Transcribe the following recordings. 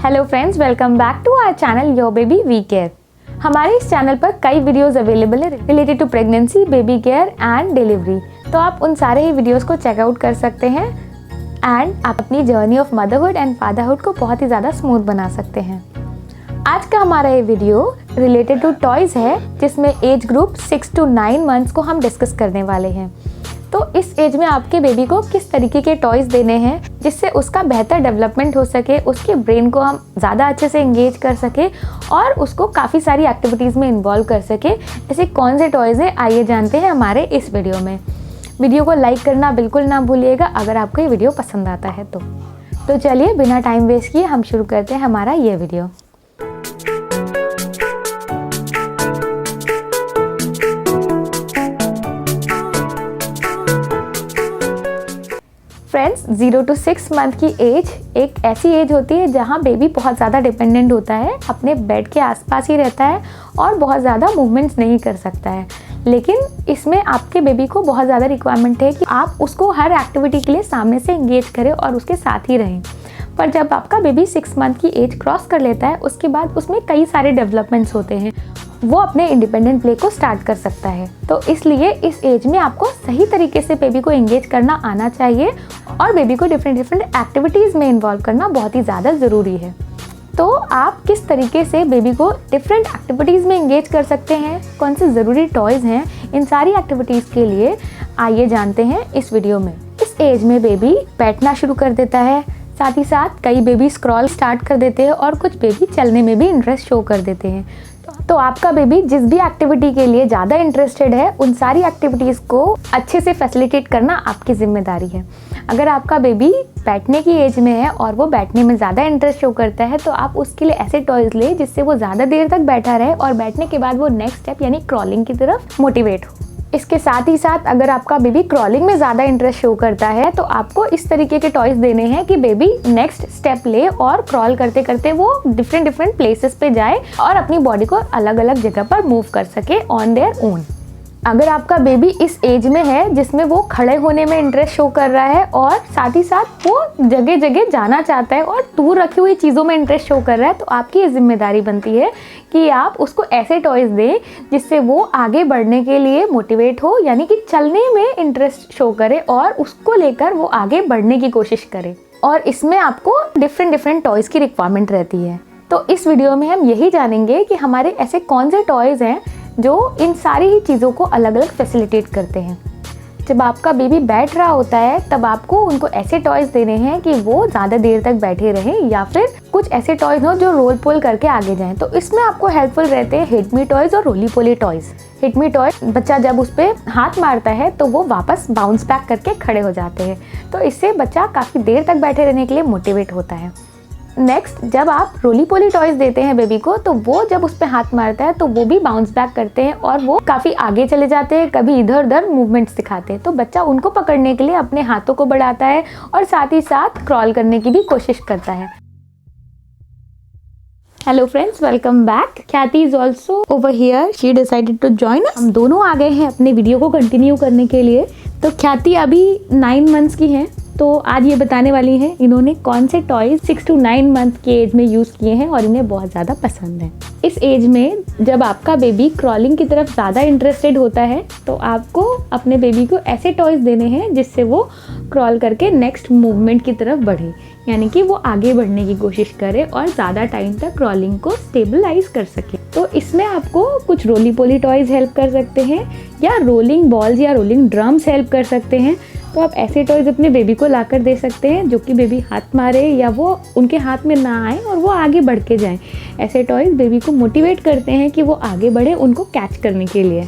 Hello friends, welcome back to our channel your baby we care. हमारे इस channel पर कई वीडियोस अवेलेबल है related to pregnancy, baby care and delivery. तो आप उन सारे ही वीडियोस को चेकआउट कर सकते हैं एंड आप अपनी journey of motherhood and fatherhood को बहुत ही ज़्यादा स्मूथ बना सकते हैं। आज का हमारा ये वीडियो रिलेटेड टू टॉयज़ है, जिसमें एज ग्रुप 6 to 9 मंथ्स को हम डिस्कस करने वाले हैं। तो इस एज में आपके बेबी को किस तरीके के टॉयज़ देने हैं जिससे उसका बेहतर डेवलपमेंट हो सके, उसके ब्रेन को हम ज़्यादा अच्छे से इंगेज कर सके और उसको काफ़ी सारी एक्टिविटीज़ में इन्वॉल्व कर सके। ऐसे कौन से टॉयज़ हैं, आइए जानते हैं हमारे इस वीडियो में। वीडियो को लाइक करना बिल्कुल ना भूलिएगा अगर आपको ये वीडियो पसंद आता है तो चलिए बिना टाइम वेस्ट किए हम शुरू करते हैं हमारा ये वीडियो। फ्रेंड्स, 0 to 6 मंथ की एज एक ऐसी एज होती है जहाँ बेबी बहुत ज़्यादा डिपेंडेंट होता है, अपने बेड के आसपास ही रहता है और बहुत ज़्यादा मूवमेंट्स नहीं कर सकता है। लेकिन इसमें आपके बेबी को बहुत ज़्यादा रिक्वायरमेंट है कि आप उसको हर एक्टिविटी के लिए सामने से इंगेज करें और उसके साथ ही रहें। पर जब आपका बेबी 6 मंथ की एज क्रॉस कर लेता है, उसके बाद उसमें कई सारे डेवलपमेंट्स होते हैं, वो अपने इंडिपेंडेंट प्ले को स्टार्ट कर सकता है। तो इसलिए इस एज में आपको सही तरीके से बेबी को इंगेज करना आना चाहिए और बेबी को डिफरेंट एक्टिविटीज़ में इन्वॉल्व करना बहुत ही ज़्यादा ज़रूरी है। तो आप किस तरीके से बेबी को डिफरेंट एक्टिविटीज़ में इंगेज कर सकते हैं, कौन से ज़रूरी टॉयज़ हैं, इन सारी एक्टिविटीज़ के लिए आइए जानते हैं इस वीडियो में। इस एज में बेबी बैठना शुरू कर देता है, साथ ही साथ कई बेबी स्क्रॉल स्टार्ट कर देते हैं और कुछ बेबी चलने में भी इंटरेस्ट शो कर देते हैं। तो आपका बेबी जिस भी एक्टिविटी के लिए ज़्यादा इंटरेस्टेड है, उन सारी एक्टिविटीज़ को अच्छे से फैसिलिटेट करना आपकी जिम्मेदारी है। अगर आपका बेबी बैठने की एज में है और वो बैठने में ज़्यादा इंटरेस्ट शो करता है, तो आप उसके लिए ऐसे टॉयज़ ले जिससे वो ज़्यादा देर तक बैठा रहे और बैठने के बाद वो नेक्स्ट स्टेप यानी क्रॉलिंग की तरफ मोटिवेट हो। इसके साथ ही साथ अगर आपका बेबी क्रॉलिंग में ज़्यादा इंटरेस्ट शो करता है, तो आपको इस तरीके के टॉयज़ देने हैं कि बेबी नेक्स्ट स्टेप ले और क्रॉल करते करते वो डिफरेंट प्लेसेस पे जाए और अपनी बॉडी को अलग अलग जगह पर मूव कर सके ऑन देयर ओन। अगर आपका बेबी इस एज में है जिसमें वो खड़े होने में इंटरेस्ट शो कर रहा है और साथ ही साथ वो जगह जगह जाना चाहता है और दूर रखी हुई चीज़ों में इंटरेस्ट शो कर रहा है, तो आपकी ये जिम्मेदारी बनती है कि आप उसको ऐसे टॉयज़ दें जिससे वो आगे बढ़ने के लिए मोटिवेट हो, यानी कि चलने में इंटरेस्ट शो करे और उसको लेकर वो आगे बढ़ने की कोशिश करे। और इसमें आपको डिफरेंट टॉयज़ की रिक्वायरमेंट रहती है। तो इस वीडियो में हम यही जानेंगे कि हमारे ऐसे कौन से टॉयज़ हैं जो इन सारी ही चीज़ों को अलग अलग फैसिलिटेट करते हैं। जब आपका बेबी बैठ रहा होता है, तब आपको उनको ऐसे टॉयज़ देने हैं कि वो ज़्यादा देर तक बैठे रहें, या फिर कुछ ऐसे टॉयज़ हो जो रोल पोल करके आगे जाएं। तो इसमें आपको हेल्पफुल रहते हैं हिट मी टॉयज़ और रोली पोली टॉयज़। हिट मी टॉय बच्चा जब उस पर हाथ मारता है तो वो वापस बाउंस बैक करके खड़े हो जाते हैं, तो इससे बच्चा काफ़ी देर तक बैठे रहने के लिए मोटिवेट होता है। नेक्स्ट, जब आप रोली पोली टॉयज़ देते हैं बेबी को, तो वो जब उस पर हाथ मारता है तो वो भी बाउंस बैक करते हैं और वो काफ़ी आगे चले जाते हैं, कभी इधर उधर मूवमेंट्स दिखाते हैं। तो बच्चा उनको पकड़ने के लिए अपने हाथों को बढ़ाता है और साथ ही साथ क्रॉल करने की भी कोशिश करता है। Hello friends, welcome back. Khyati is also over here, she decided to join. हम दोनों आ गए हैं अपने वीडियो को कंटिन्यू करने के लिए। तो ख्याति अभी 9 मंथ्स की हैं, तो आज ये बताने वाली हैं इन्होंने कौन से टॉयज़ 6 to 9 मंथ के एज में यूज़ किए हैं और इन्हें बहुत ज़्यादा पसंद है। इस एज में जब आपका बेबी क्रॉलिंग की तरफ ज़्यादा इंटरेस्टेड होता है, तो आपको अपने बेबी को ऐसे टॉयज़ देने हैं जिससे वो क्रॉल करके नेक्स्ट मूवमेंट की तरफ बढ़े, यानी कि वो आगे बढ़ने की कोशिश करे और ज़्यादा टाइम तक क्रॉलिंग को स्टेबलाइज कर सके। तो इसमें आपको कुछ रोली पोली टॉयज़ हेल्प कर सकते हैं, या रोलिंग बॉल्स या रोलिंग ड्रम्स हेल्प कर सकते हैं। तो आप ऐसे टॉयज़ अपने बेबी को लाकर दे सकते हैं जो कि बेबी हाथ मारे या वो उनके हाथ में ना आए और वो आगे बढ़ के जाएं। ऐसे टॉयज़ बेबी को मोटिवेट करते हैं कि वो आगे बढ़े उनको कैच करने के लिए।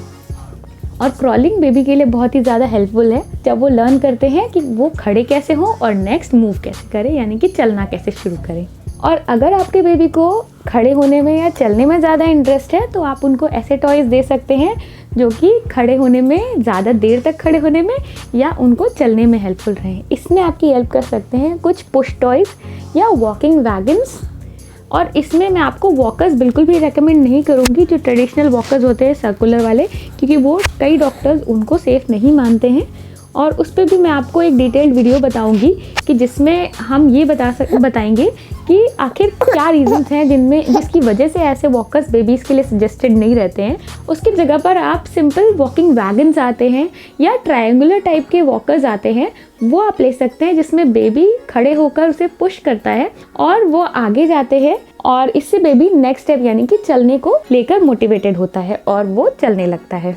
और क्रॉलिंग बेबी के लिए बहुत ही ज़्यादा हेल्पफुल है, जब वो लर्न करते हैं कि वो खड़े कैसे हों और नेक्स्ट मूव कैसे करें, यानी कि चलना कैसे शुरू करें। और अगर आपके बेबी को खड़े होने में या चलने में ज़्यादा इंटरेस्ट है, तो आप उनको ऐसे टॉयज़ दे सकते हैं जो कि खड़े होने में, ज़्यादा देर तक खड़े होने में या उनको चलने में हेल्पफुल रहें। इसमें आपकी हेल्प कर सकते हैं कुछ पुश टॉयज़ या वॉकिंग वैगन्स। और इसमें मैं आपको वॉकर्स बिल्कुल भी रेकमेंड नहीं करूँगी, जो ट्रेडिशनल वॉकर्स होते हैं सर्कुलर वाले, क्योंकि वो कई डॉक्टर्स उनको सेफ़ नहीं मानते हैं। और उस पर भी मैं आपको एक डिटेल्ड वीडियो बताऊंगी कि जिसमें हम ये बताएंगे कि आखिर क्या रीजंस हैं जिसकी वजह से ऐसे वॉकर्स बेबीज़ के लिए सजेस्टेड नहीं रहते हैं। उसकी जगह पर आप सिंपल वॉकिंग वैगन्स आते हैं या ट्रायंगुलर टाइप के वॉकर्स आते हैं, वो आप ले सकते हैं, जिसमें बेबी खड़े होकर उसे पुश करता है और वो आगे जाते हैं और इससे बेबी नेक्स्ट स्टेप यानी कि चलने को लेकर मोटिवेटेड होता है और वो चलने लगता है।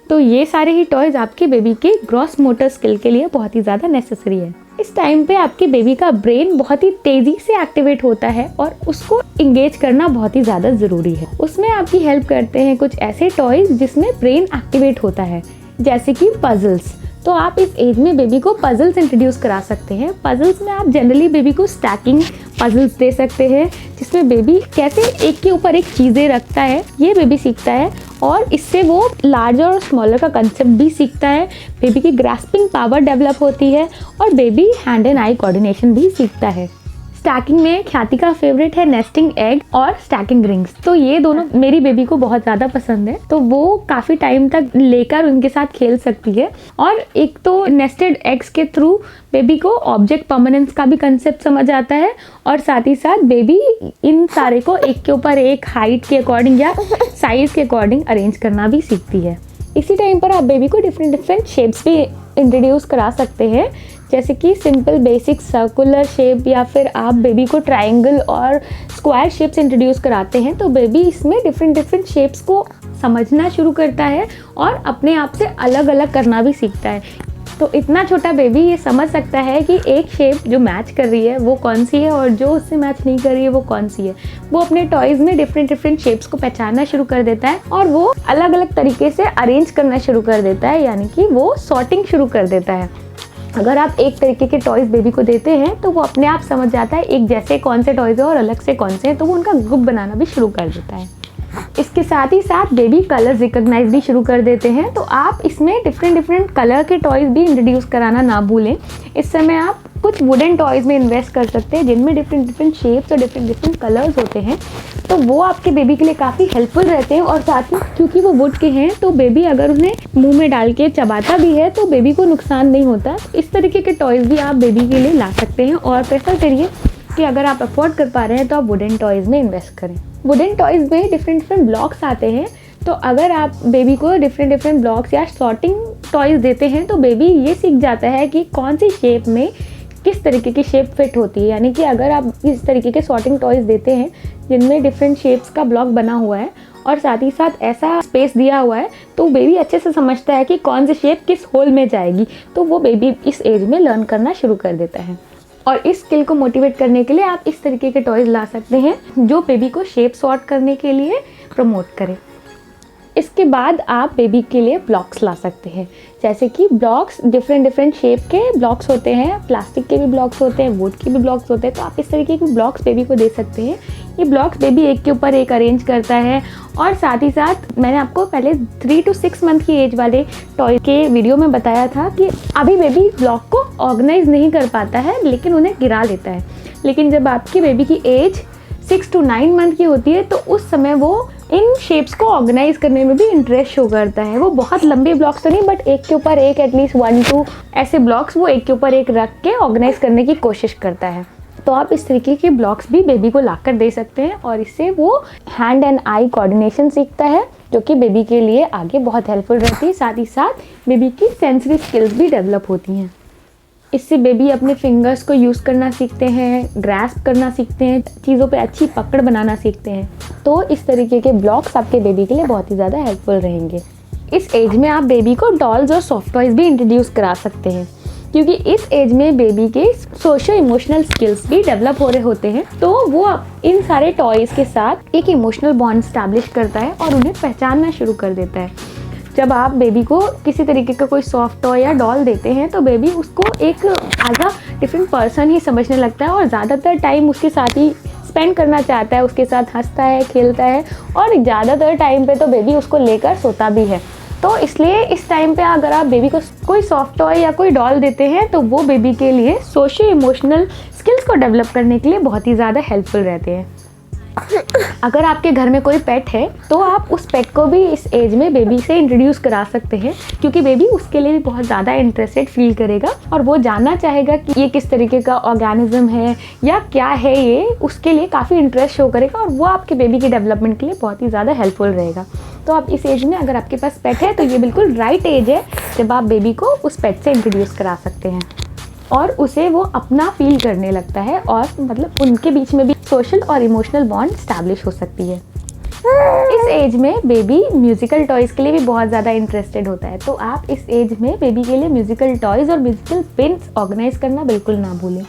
तो ये सारे ही टॉयज़ आपके बेबी के ग्रॉस मोटर स्किल के लिए बहुत ही ज़्यादा नेसेसरी है। इस टाइम पे आपके बेबी का ब्रेन बहुत ही तेज़ी से एक्टिवेट होता है और उसको इंगेज करना बहुत ही ज़्यादा ज़रूरी है। उसमें आपकी हेल्प करते हैं कुछ ऐसे टॉयज़ जिसमें ब्रेन एक्टिवेट होता है, जैसे कि पजल्स। तो आप इस एज में बेबी को पजल्स इंट्रोड्यूस करा सकते हैं। पजल्स में आप जनरली बेबी को स्टैकिंग पजल्स दे सकते हैं, जिसमें बेबी कैसे एक के ऊपर एक चीज़ें रखता है ये बेबी सीखता है और इससे वो लार्जर और स्मॉलर का कंसेप्ट भी सीखता है। बेबी की ग्रास्पिंग पावर डेवलप होती है और baby hand and eye coordination भी सीखता है। स्टैकिंग में ख्याति का फेवरेट है नेस्टिंग एग और स्टैकिंग रिंग्स। तो ये दोनों मेरी बेबी को बहुत ज़्यादा पसंद है, तो वो काफ़ी टाइम तक लेकर उनके साथ खेल सकती है। और एक तो नेस्टेड एग्स के थ्रू बेबी को ऑब्जेक्ट परमानेंस का भी कंसेप्ट समझ आता है और साथ ही साथ बेबी इन सारे को एक के ऊपर एक हाइट के अकॉर्डिंग या साइज़ के अकॉर्डिंग अरेंज करना भी सीखती है। इसी टाइम पर आप बेबी को डिफरेंट शेप्स भी इंट्रोड्यूस करा सकते हैं, जैसे कि सिंपल बेसिक सर्कुलर शेप या फिर आप बेबी को ट्रायंगल और स्क्वायर शेप्स इंट्रोड्यूस कराते हैं, तो बेबी इसमें डिफरेंट शेप्स को समझना शुरू करता है और अपने आप से अलग अलग करना भी सीखता है। तो इतना छोटा बेबी ये समझ सकता है कि एक शेप जो मैच कर रही है वो कौन सी है और जो उससे मैच नहीं कर रही है वो कौन सी है। वो अपने टॉयज़ में डिफरेंट शेप्स को पहचानना शुरू कर देता है और वो अलग अलग तरीके से अरेंज करना शुरू कर देता है, यानी कि वो सॉर्टिंग शुरू कर देता है। अगर आप एक तरीके के टॉयज़ बेबी को देते हैं तो वो अपने आप समझ जाता है एक जैसे कौन से टॉयज़ है और अलग से कौन से हैं, तो वो उनका ग्रुप बनाना भी शुरू कर देता है। इसके साथ ही साथ बेबी कलर्स रिकॉग्नाइज भी शुरू कर देते हैं, तो आप इसमें डिफरेंट कलर के टॉयज़ भी इंट्रोड्यूस कराना ना भूलें। इस समय आप कुछ वुडन टॉयज़ में इन्वेस्ट कर सकते हैं जिनमें डिफरेंट शेप्स और डिफरेंट कलर्स होते हैं, तो वो आपके बेबी के लिए काफ़ी हेल्पफुल रहते हैं। और साथ ही क्योंकि वो वुड के हैं तो बेबी अगर उन्हें मुंह में डाल के चबाता भी है तो बेबी को नुकसान नहीं होता। इस तरीके के टॉयज़ भी आप बेबी के लिए ला सकते हैं और प्रेफर करिए कि अगर आप अफोर्ड कर पा रहे हैं तो आप वुडन टॉयज़ में इन्वेस्ट करें। वुडन टॉयज़ में डिफरेंट ब्लॉक्स आते हैं, तो अगर आप बेबी को डिफरेंट ब्लॉक्स या सॉर्टिंग टॉयज़ देते हैं तो बेबी ये सीख जाता है कि कौन सी शेप में किस तरीके की शेप फिट होती है। यानी कि अगर आप इस तरीके के सॉर्टिंग टॉयज़ देते हैं जिनमें डिफरेंट शेप्स का ब्लॉक बना हुआ है और साथ ही साथ ऐसा स्पेस दिया हुआ है, तो बेबी अच्छे से समझता है कि कौन सी शेप किस होल में जाएगी, तो वो बेबी इस एज में लर्न करना शुरू कर देता है। और इस स्किल को मोटिवेट करने के लिए आप इस तरीके के टॉयज़ ला सकते हैं जो बेबी को शेप सॉर्ट करने के लिए प्रमोट करें। इसके बाद आप बेबी के लिए ब्लॉक्स ला सकते हैं, जैसे कि ब्लॉक्स डिफरेंट शेप के ब्लॉक्स होते हैं, प्लास्टिक के भी ब्लॉक्स होते हैं, वुड के भी ब्लॉक्स होते हैं, तो आप इस तरीके के ब्लॉक्स बेबी को दे सकते हैं। ये ब्लॉक्स बेबी एक के ऊपर एक अरेंज करता है और साथ ही साथ मैंने आपको पहले 3 to 6 मंथ की एज वाले टॉय के वीडियो में बताया था कि अभी बेबी ब्लॉक को ऑर्गेनाइज नहीं कर पाता है लेकिन उन्हें गिरा लेता है। लेकिन जब आपकी बेबी की एज 6 to 9 मंथ की होती है तो उस समय वो इन शेप्स को ऑर्गेनाइज करने में भी इंटरेस्ट शो करता है। वो बहुत लंबे ब्लॉक्स तो नहीं, बट एक के ऊपर एक एटलीस्ट 1-2 ऐसे ब्लॉक्स वो एक के ऊपर एक रख के ऑर्गेनाइज करने की कोशिश करता है। तो आप इस तरीके के ब्लॉक्स भी बेबी को लाकर दे सकते हैं और इससे वो हैंड एंड आई कोऑर्डिनेशन सीखता है, जो कि बेबी के लिए आगे बहुत हेल्पफुल रहती है। साथ ही साथ बेबी की सेंसरी स्किल्स भी डेवलप होती हैं। इससे बेबी अपने फिंगर्स को यूज़ करना सीखते हैं, ग्रैस्प करना सीखते हैं, चीज़ों पे अच्छी पकड़ बनाना सीखते हैं। तो इस तरीके के ब्लॉक्स आपके बेबी के लिए बहुत ही ज़्यादा हेल्पफुल रहेंगे। इस एज में आप बेबी को डॉल्स और सॉफ्ट टॉयज़ भी इंट्रोड्यूस करा सकते हैं, क्योंकि इस एज में बेबी के सोशल इमोशनल स्किल्स भी डेवलप हो रहे होते हैं। तो वो इन सारे टॉयज़ के साथ एक इमोशनल बॉन्ड स्टैब्लिश करता है और उन्हें पहचानना शुरू कर देता है। जब आप बेबी को किसी तरीके का कोई सॉफ्ट टॉय या डॉल देते हैं तो बेबी उसको एक एज अ डिफरेंट पर्सन ही समझने लगता है और ज़्यादातर टाइम उसके साथ ही स्पेंड करना चाहता है, उसके साथ हंसता है, खेलता है और ज़्यादातर टाइम पे तो बेबी उसको लेकर सोता भी है। तो इसलिए इस टाइम पे अगर आप बेबी को कोई सॉफ्ट टॉय या कोई डॉल देते हैं तो वो बेबी के लिए सोशल इमोशनल स्किल्स को डेवलप करने के लिए बहुत ही ज़्यादा हेल्पफुल रहते हैं। अगर आपके घर में कोई पेट है तो आप उस पेट को भी इस एज में बेबी से इंट्रोड्यूस करा सकते हैं, क्योंकि बेबी उसके लिए भी बहुत ज़्यादा इंटरेस्टेड फील करेगा और वो जानना चाहेगा कि ये किस तरीके का ऑर्गेनिज्म है या क्या है, ये उसके लिए काफ़ी इंटरेस्ट शो करेगा और वो आपके बेबी के डेवलपमेंट के लिए बहुत ही ज़्यादा हेल्पफुल रहेगा। तो आप इस एज में अगर आपके पास पेट है तो ये बिल्कुल राइट एज है जब आप बेबी को उस पेट से इंट्रोड्यूस करा सकते हैं और उसे वो अपना फील करने लगता है और मतलब उनके बीच में भी सोशल और इमोशनल बॉन्ड स्टैब्लिश हो सकती है। इस एज में बेबी म्यूज़िकल टॉयज़ के लिए भी बहुत ज़्यादा इंटरेस्टेड होता है, तो आप इस एज में बेबी के लिए म्यूज़िकल टॉयज़ और म्यूज़िकल पिन्स ऑर्गेनाइज करना बिल्कुल ना भूलें।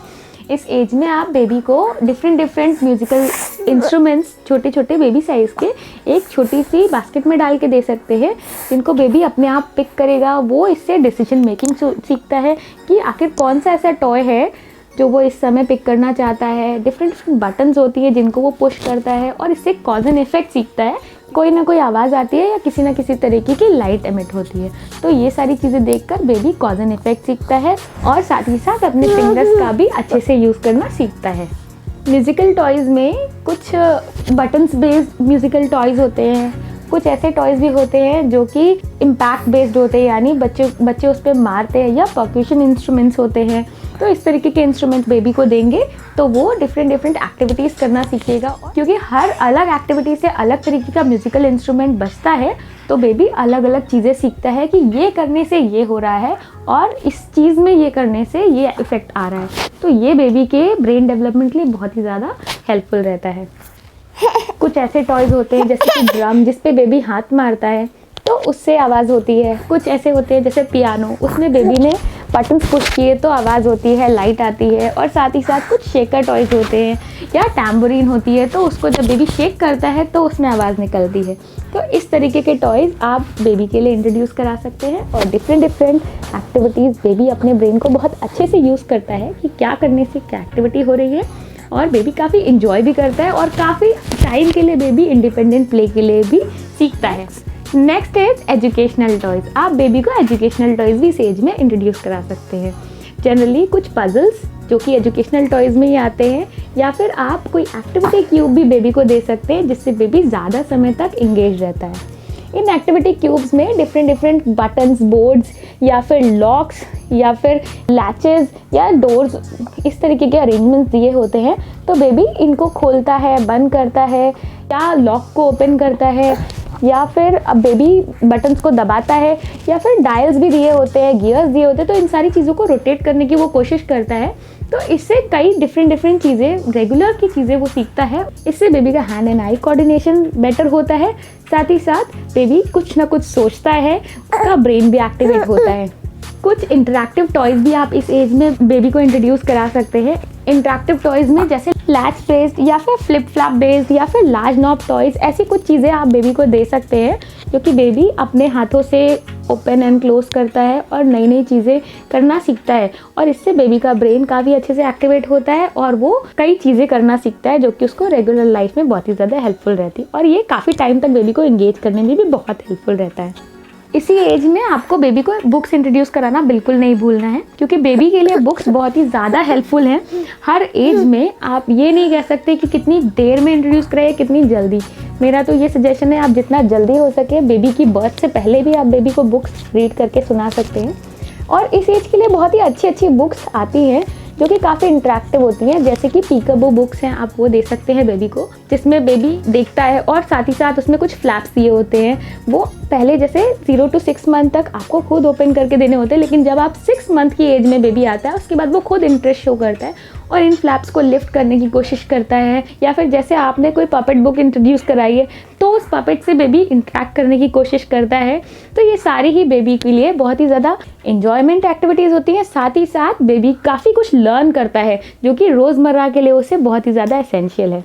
इस एज में आप बेबी को डिफरेंट म्यूज़िकल इंस्ट्रूमेंट्स छोटे छोटे बेबी साइज़ के एक छोटी सी बास्केट में डाल के दे सकते हैं, जिनको बेबी अपने आप पिक करेगा। वो इससे डिसीजन मेकिंग सीखता है कि आखिर कौन सा ऐसा टॉय है जो वो इस समय पिक करना चाहता है। डिफरेंट बटन्स होती है जिनको वो पुश करता है और इससे कॉज एंड इफेक्ट सीखता है। कोई ना कोई आवाज़ आती है या किसी ना किसी तरीके की लाइट एमिट होती है, तो ये सारी चीज़ें देखकर बेबी कॉज एंड इफेक्ट सीखता है और साथ ही साथ अपने फिंगर्स का भी अच्छे से यूज़ करना सीखता है। म्यूज़िकल टॉयज़ में कुछ बटन्स बेस्ड म्यूज़िकल टॉयज़ होते हैं, कुछ ऐसे टॉयज़ भी होते हैं जो कि इम्पैक्ट बेस्ड होते हैं, यानी बच्चे उस पर मारते हैं, या पर्क्यूशन इंस्ट्रूमेंट्स होते हैं। तो इस तरीके के इंस्ट्रूमेंट बेबी को देंगे तो वो डिफरेंट एक्टिविटीज़ करना सीखेगा, क्योंकि हर अलग एक्टिविटी से अलग तरीके का म्यूज़िकल इंस्ट्रूमेंट बजता है, तो बेबी अलग अलग चीज़ें सीखता है कि ये करने से ये हो रहा है और इस चीज़ में ये करने से ये इफ़ेक्ट आ रहा है। तो ये बेबी के ब्रेन डेवलपमेंट के लिए बहुत ही ज़्यादा हेल्पफुल रहता है। कुछ ऐसे टॉयज़ होते हैं जैसे कि ड्रम, जिस पे बेबी हाथ मारता है तो उससे आवाज़ होती है। कुछ ऐसे होते हैं जैसे पियानो, उसमें बेबी ने बटन्स पुश किए तो आवाज़ होती है, लाइट आती है। और साथ ही साथ कुछ शेकर टॉयज़ होते हैं या टैम्बोरिन होती है, तो उसको जब बेबी शेक करता है तो उसमें आवाज़ निकलती है। तो इस तरीके के टॉयज़ आप बेबी के लिए इंट्रोड्यूस करा सकते हैं और डिफरेंट एक्टिविटीज़ बेबी अपने ब्रेन को बहुत अच्छे से यूज़ करता है कि क्या करने से क्या एक्टिविटी हो रही है, और बेबी काफ़ी इंजॉय भी करता है और काफ़ी टाइम के लिए बेबी इंडिपेंडेंट प्ले के लिए भी सीखता है। Next is educational toys. आप बेबी को एजुकेशनल टॉयज़ भी इस एज में इंट्रोड्यूस करा सकते हैं। जनरली कुछ पजल्स जो कि एजुकेशनल टॉयज़ में ही आते हैं, या फिर आप कोई एक्टिविटी क्यूब भी बेबी को दे सकते हैं जिससे बेबी ज़्यादा समय तक इंगेज रहता है। इन एक्टिविटी क्यूब्स में डिफरेंट बटन्स, बोर्ड्स या फिर लॉक्स या फिर लैचेस या डोर्स, इस तरीके के अरेंजमेंट्स दिए होते हैं। तो बेबी इनको खोलता है, बंद करता है, या लॉक को ओपन करता है, या फिर अब बेबी बटन्स को दबाता है, या फिर डायल्स भी दिए होते हैं, गियर्स दिए होते हैं। तो इन सारी चीज़ों को रोटेट करने की वो कोशिश करता है। तो इससे कई डिफरेंट चीज़ें, रेगुलर की चीज़ें वो सीखता है। इससे बेबी का hand and eye coordination better होता है। साथ ही साथ बेबी कुछ ना कुछ सोचता है, उसका ब्रेन भी एक्टिवेट होता है। कुछ इंटरैक्टिव टॉयज़ भी आप इस एज में बेबी को इंट्रोड्यूस करा सकते हैं। इंटरैक्टिव टॉयज़ में जैसे लैच बेस्ड या फिर फ्लिप फ्लैप बेस्ड या फिर लार्ज नॉब टॉयज़, ऐसी कुछ चीज़ें आप बेबी को दे सकते हैं जो कि बेबी अपने हाथों से ओपन एंड क्लोज करता है और नई चीज़ें करना सीखता है। और इससे बेबी का ब्रेन काफ़ी अच्छे से एक्टिवेट होता है और वो कई चीज़ें करना सीखता है जो कि उसको रेगुलर लाइफ में बहुत ही ज़्यादा हेल्पफुल रहती है, और ये काफ़ी टाइम तक बेबी को एंगेज करने में भी बहुत हेल्पफुल रहता है। इसी एज में आपको बेबी को बुक्स इंट्रोड्यूस कराना बिल्कुल नहीं भूलना है, क्योंकि बेबी के लिए बुक्स बहुत ही ज़्यादा हेल्पफुल हैं। हर एज में आप ये नहीं कह सकते कि कितनी देर में इंट्रोड्यूस कराइए, कितनी जल्दी। मेरा तो ये सजेशन है, आप जितना जल्दी हो सके बेबी की बर्थ से पहले भी आप बेबी को बुक्स रीड करके सुना सकते हैं। और इस एज के लिए बहुत ही अच्छी बुक्स आती हैं जो कि काफ़ी इंटरेक्टिव होती हैं, जैसे कि पीकाबू बुक्स हैं, आप वो दे सकते हैं बेबी को, जिसमें बेबी देखता है और साथ ही साथ उसमें कुछ फ्लैप्स दिए होते हैं। वो पहले जैसे 0 to 6 मंथ तक आपको खुद ओपन करके देने होते हैं, लेकिन जब आप 6 मंथ की एज में बेबी आता है उसके बाद वो खुद इंटरेस्ट शो करता है और इन फ्लैप्स को लिफ्ट करने की कोशिश करता है। या फिर जैसे आपने कोई पपेट बुक इंट्रोड्यूस कराई है तो उस पपेट से बेबी इंटरेक्ट करने की कोशिश करता है। तो ये सारी ही बेबी के लिए बहुत ही ज़्यादा इंजॉयमेंट एक्टिविटीज़ होती हैं। साथ ही साथ बेबी काफ़ी कुछ लर्न करता है जो कि रोज़मर्रा के लिए उसे बहुत ही ज़्यादा एसेंशियल है।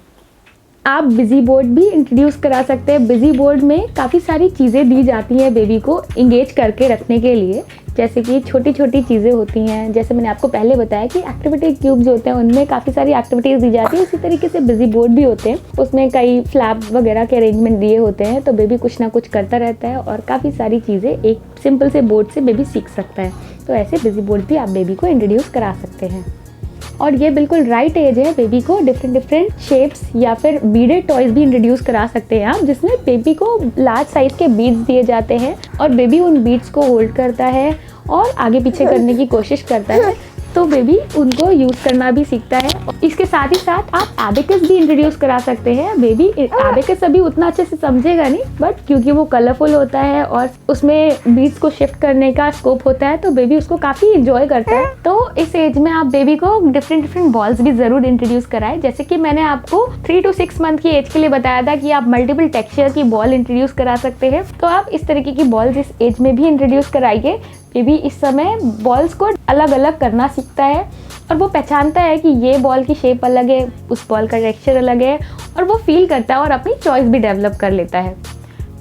आप बिजी बोर्ड भी इंट्रोड्यूस करा सकते हैं। बिजी बोर्ड में काफ़ी सारी चीज़ें दी जाती हैं बेबी को इंगेज करके रखने के लिए, जैसे कि छोटी चीज़ें होती हैं। जैसे मैंने आपको पहले बताया कि एक्टिविटी क्यूब्स होते हैं, उनमें काफ़ी सारी एक्टिविटीज़ दी जाती है। इसी तरीके से बिजी बोर्ड भी होते हैं, उसमें कई फ्लैप वगैरह के अरेंजमेंट दिए होते हैं। तो बेबी कुछ ना कुछ करता रहता है और काफ़ी सारी चीज़ें एक सिंपल से बोर्ड से बेबी सीख सकता है। तो ऐसे बिजी बोर्ड भी आप बेबी को इंट्रोड्यूस करा सकते हैं। और ये बिल्कुल राइट एज है बेबी को डिफरेंट शेप्स या फिर बीडेड टॉयज भी इंट्रोड्यूस करा सकते हैं आप, जिसमें बेबी को लार्ज साइज के बीड्स दिए जाते हैं और बेबी उन बीड्स को होल्ड करता है और आगे पीछे करने की कोशिश करता है, तो बेबी उनको यूज़ करना भी सीखता है। इसके साथ ही साथ आप एबेकस भी इंट्रोड्यूस करा सकते हैं। बेबी एबेकस अभी उतना अच्छे से समझेगा नहीं, बट क्योंकि वो कलरफुल होता है और उसमें बीट्स को शिफ्ट करने का स्कोप होता है, तो बेबी उसको काफ़ी इंजॉय करता है। तो इस एज में आप बेबी को डिफरेंट बॉल्स भी ज़रूर इंट्रोड्यूस कराएं। जैसे कि मैंने आपको 3 to 6 मंथ की एज के लिए बताया था कि आप मल्टीपल टेक्सचर की बॉल इंट्रोड्यूस करा सकते हैं, तो आप इस तरीके की बॉल्स इस एज में भी इंट्रोड्यूस कराइए। बेबी इस समय बॉल्स को अलग अलग करना सीखता है और वो पहचानता है कि ये बॉल की शेप अलग है, उस बॉल का टेक्सचर अलग है, और वो फील करता है और अपनी चॉइस भी डेवलप कर लेता है।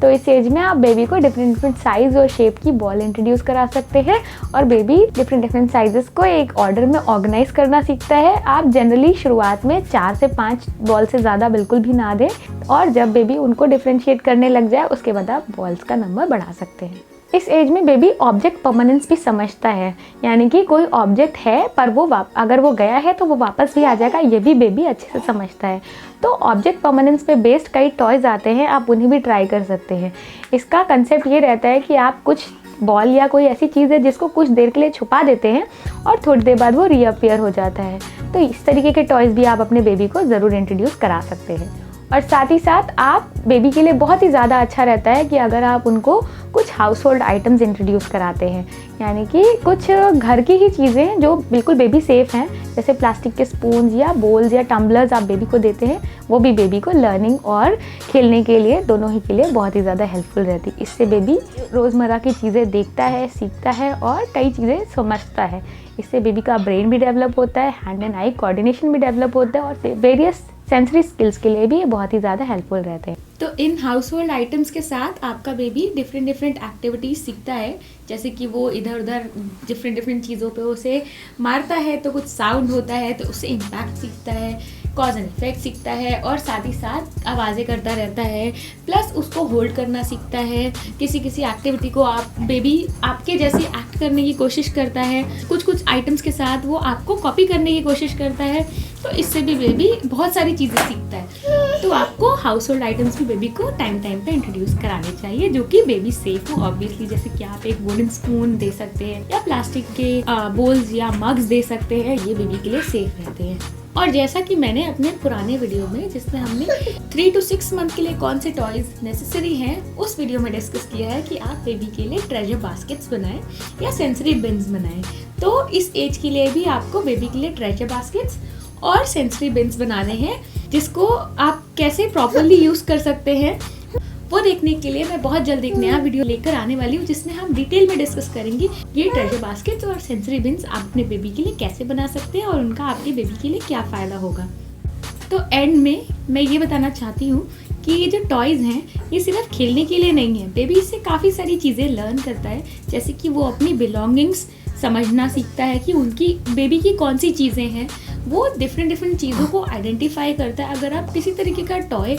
तो इस एज में आप बेबी को डिफरेंट साइज़ और शेप की बॉल इंट्रोड्यूस करा सकते हैं और बेबी डिफरेंट साइजेस को एक ऑर्डर में ऑर्गेनाइज करना सीखता है। आप जनरली शुरुआत में 4 से 5 बॉल से ज़्यादा बिल्कुल भी ना दें, और जब बेबी उनको डिफरेंशिएट करने लग जाए उसके बाद आप बॉल्स का नंबर बढ़ा सकते हैं। इस एज में बेबी ऑब्जेक्ट परमानेंस भी समझता है, यानी कि कोई ऑब्जेक्ट है पर वो अगर वो गया है तो वो वापस भी आ जाएगा, ये भी बेबी अच्छे से समझता है। तो ऑब्जेक्ट परमानेंस पे बेस्ड कई टॉयज़ आते हैं, आप उन्हें भी ट्राई कर सकते हैं। इसका कंसेप्ट ये रहता है कि आप कुछ बॉल या कोई ऐसी चीज़ है जिसको कुछ देर के लिए छुपा देते हैं और थोड़ी देर बाद वो रीअपियर हो जाता है। तो इस तरीके के टॉयज़ भी आप अपने बेबी को ज़रूर इंट्रोड्यूस करा सकते हैं। और साथ ही साथ आप बेबी के लिए बहुत ही ज़्यादा अच्छा रहता है कि अगर आप उनको कुछ हाउस होल्ड आइटम्स इंट्रोड्यूस कराते हैं, यानी कि कुछ घर की ही चीज़ें जो बिल्कुल बेबी सेफ़ हैं, जैसे प्लास्टिक के स्पून्स या बोल्स या टम्बलर्स आप बेबी को देते हैं, वो भी बेबी को लर्निंग और खेलने के लिए, दोनों ही के लिए बहुत ही ज़्यादा हेल्पफुल रहती है। इससे बेबी रोज़मर्रा की चीज़ें देखता है, सीखता है और कई चीज़ें समझता है। इससे बेबी का ब्रेन भी डेवलप होता है, हैंड एंड आई कोऑर्डिनेशन भी डेवलप होता है और वेरियस सेंसरी स्किल्स के लिए भी ये बहुत ही ज़्यादा हेल्पफुल रहते हैं। तो इन हाउस होल्ड आइटम्स के साथ आपका बेबी डिफरेंट एक्टिविटीज़ सीखता है, जैसे कि वो इधर उधर डिफरेंट चीज़ों पे उसे मारता है तो कुछ साउंड होता है, तो उससे इम्पैक्ट सीखता है, कॉज एंड इफेक्ट सीखता है और साथ ही साथ आवाज़ें करता रहता है। प्लस उसको होल्ड करना सीखता है। किसी एक्टिविटी को आप बेबी आपके जैसी एक्ट करने की कोशिश करता है, कुछ आइटम्स के साथ वो आपको कॉपी करने की कोशिश करता है, तो इससे भी बेबी बहुत सारी चीज़ें सीखता है। तो आपको हाउस होल्ड आइटम्स भी बेबी को टाइम पे इंट्रोड्यूस कराने चाहिए जो कि बेबी सेफ हो। ऑब्वियसली जैसे कि आप एक वुडन स्पून दे सकते हैं या प्लास्टिक के बोल्स या मग्स दे सकते हैं, ये बेबी के लिए सेफ रहते हैं। और जैसा कि मैंने अपने पुराने वीडियो में, जिसमें हमने 3 to 6 मंथ के लिए कौन से टॉयज नेसेसरी हैं, उस वीडियो में डिस्कस किया है कि आप बेबी के लिए ट्रेजर बास्केट्स बनाएं या सेंसरी बिन्स बनाएं। तो इस एज के लिए भी आपको बेबी के लिए ट्रेजर बास्केट्स और सेंसरी बिन्स बनाने हैं, जिसको आप कैसे प्रॉपरली यूज़ कर सकते हैं वो देखने के लिए मैं बहुत जल्द एक नया वीडियो लेकर आने वाली हूँ, जिसमें हम डिटेल में डिस्कस करेंगे ये ट्रेजर बास्केट्स और सेंसरी बिन्स आप अपने बेबी के लिए कैसे बना सकते हैं और उनका आपके बेबी के लिए क्या फ़ायदा होगा। तो एंड में मैं ये बताना चाहती हूँ कि ये जो टॉयज़ हैं ये सिर्फ खेलने के लिए नहीं है। बेबी इससे काफ़ी सारी चीज़ें लर्न करता है, जैसे कि वो अपनी बिलोंगिंग्स समझना सीखता है कि उनकी बेबी की कौन सी चीज़ें हैं। वो डिफरेंट चीज़ों को आइडेंटिफाई करता है। अगर आप किसी तरीके का टॉय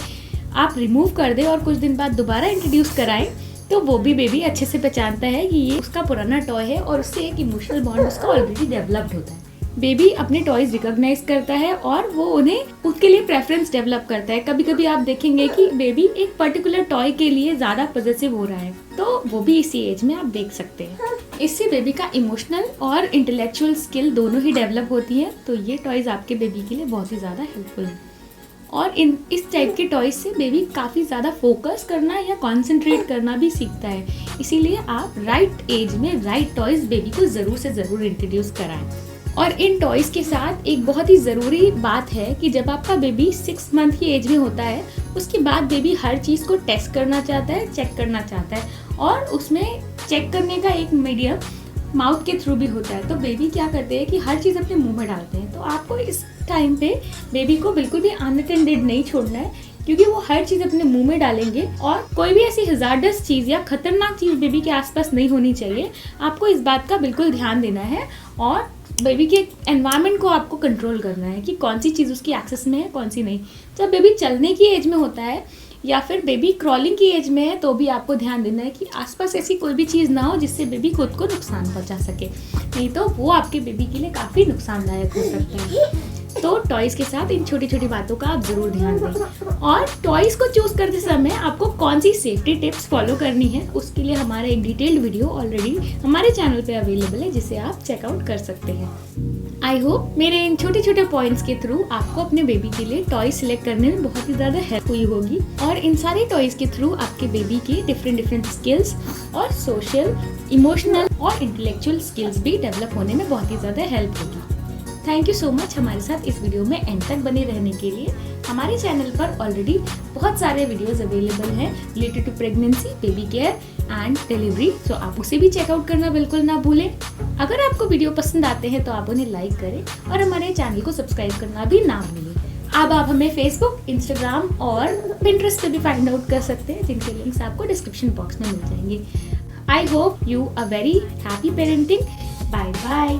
आप रिमूव कर दें और कुछ दिन बाद दोबारा इंट्रोड्यूस कराएं, तो वो भी बेबी अच्छे से पहचानता है कि ये उसका पुराना टॉय है और उससे एक इमोशनल बॉन्ड उसका ऑलरेडी डेवलप्ड होता है। बेबी अपने टॉयज रिकॉग्नाइज करता है और वो उन्हें उसके लिए प्रेफरेंस डेवलप करता है। कभी कभी आप देखेंगे कि बेबी एक पर्टिकुलर टॉय के लिए ज़्यादा पॉजिटिव हो रहा है, तो वो भी इसी एज में आप देख सकते हैं। इससे बेबी का इमोशनल और इंटेलेक्चुअल स्किल दोनों ही डेवलप होती है। तो ये टॉयज आपके बेबी के लिए बहुत ही ज़्यादा हेल्पफुल है। और इस टाइप के टॉयज से बेबी काफ़ी ज़्यादा फोकस करना या कॉन्सेंट्रेट करना भी सीखता है। इसीलिए आप राइट एज में राइट टॉयज बेबी को ज़रूर से ज़रूर इंट्रोड्यूस कराएं। और इन टॉयज़ के साथ एक बहुत ही ज़रूरी बात है कि जब आपका बेबी 6 मंथ की एज में होता है, उसके बाद बेबी हर चीज़ को टेस्ट करना चाहता है, चेक करना चाहता है, और उसमें चेक करने का एक मीडियम माउथ के थ्रू भी होता है। तो बेबी क्या करते हैं कि हर चीज़ अपने मुंह में डालते हैं। तो आपको इस टाइम पे बेबी को बिल्कुल भी अनअटेंडेड नहीं छोड़ना है, क्योंकि वो हर चीज़ अपने मुंह में डालेंगे और कोई भी ऐसी हज़ार्डस चीज़ या खतरनाक चीज़ बेबी के आसपास नहीं होनी चाहिए। आपको इस बात का बिल्कुल ध्यान देना है और बेबी के एनवायरनमेंट को आपको कंट्रोल करना है कि कौन सी चीज़ उसकी एक्सेस में है, कौन सी नहीं। जब बेबी चलने की एज में होता है, या फिर बेबी क्रॉलिंग की एज में है तो भी आपको ध्यान देना है कि आसपास ऐसी कोई भी चीज़ ना हो जिससे बेबी खुद को नुकसान पहुंचा सके, नहीं तो वो आपके बेबी के लिए काफ़ी नुकसानदायक हो सकता है। तो टॉयज़ के साथ इन छोटी छोटी बातों का आप ज़रूर ध्यान दें। और टॉयज़ को चूज़ करते समय आपको कौन सी सेफ्टी टिप्स फॉलो करनी है उसके लिए हमारा एक डिटेल्ड वीडियो ऑलरेडी हमारे चैनल पे अवेलेबल है, जिसे आप चेकआउट कर सकते हैं। आई होप मेरे इन छोटे छोटे पॉइंट्स के थ्रू आपको अपने बेबी के लिए टॉय सिलेक्ट करने में बहुत ही ज़्यादा हेल्प हुई होगी, और इन सारे टॉयज़ के थ्रू आपके बेबी के डिफरेंट स्किल्स और सोशल, इमोशनल और इंटेलेक्चुअल स्किल्स भी डेवलप होने में बहुत ही ज़्यादा हेल्प होगी। थैंक यू सो मच हमारे साथ इस वीडियो में एंड तक बने रहने के लिए। हमारे चैनल पर ऑलरेडी बहुत सारे वीडियोस अवेलेबल हैं related to pregnancy, baby care and delivery, तो आप उसे भी चेकआउट करना बिल्कुल ना भूलें। अगर आपको वीडियो पसंद आते हैं तो आप उन्हें लाइक करें और हमारे चैनल को सब्सक्राइब करना भी ना भूलें। अब आप हमें फेसबुक, इंस्टाग्राम और पिंटरेस्ट पे भी फाइंड आउट कर सकते हैं, जिनके लिंक्स आपको डिस्क्रिप्शन बॉक्स में मिल जाएंगे। I hope you are very happy parenting. Bye bye.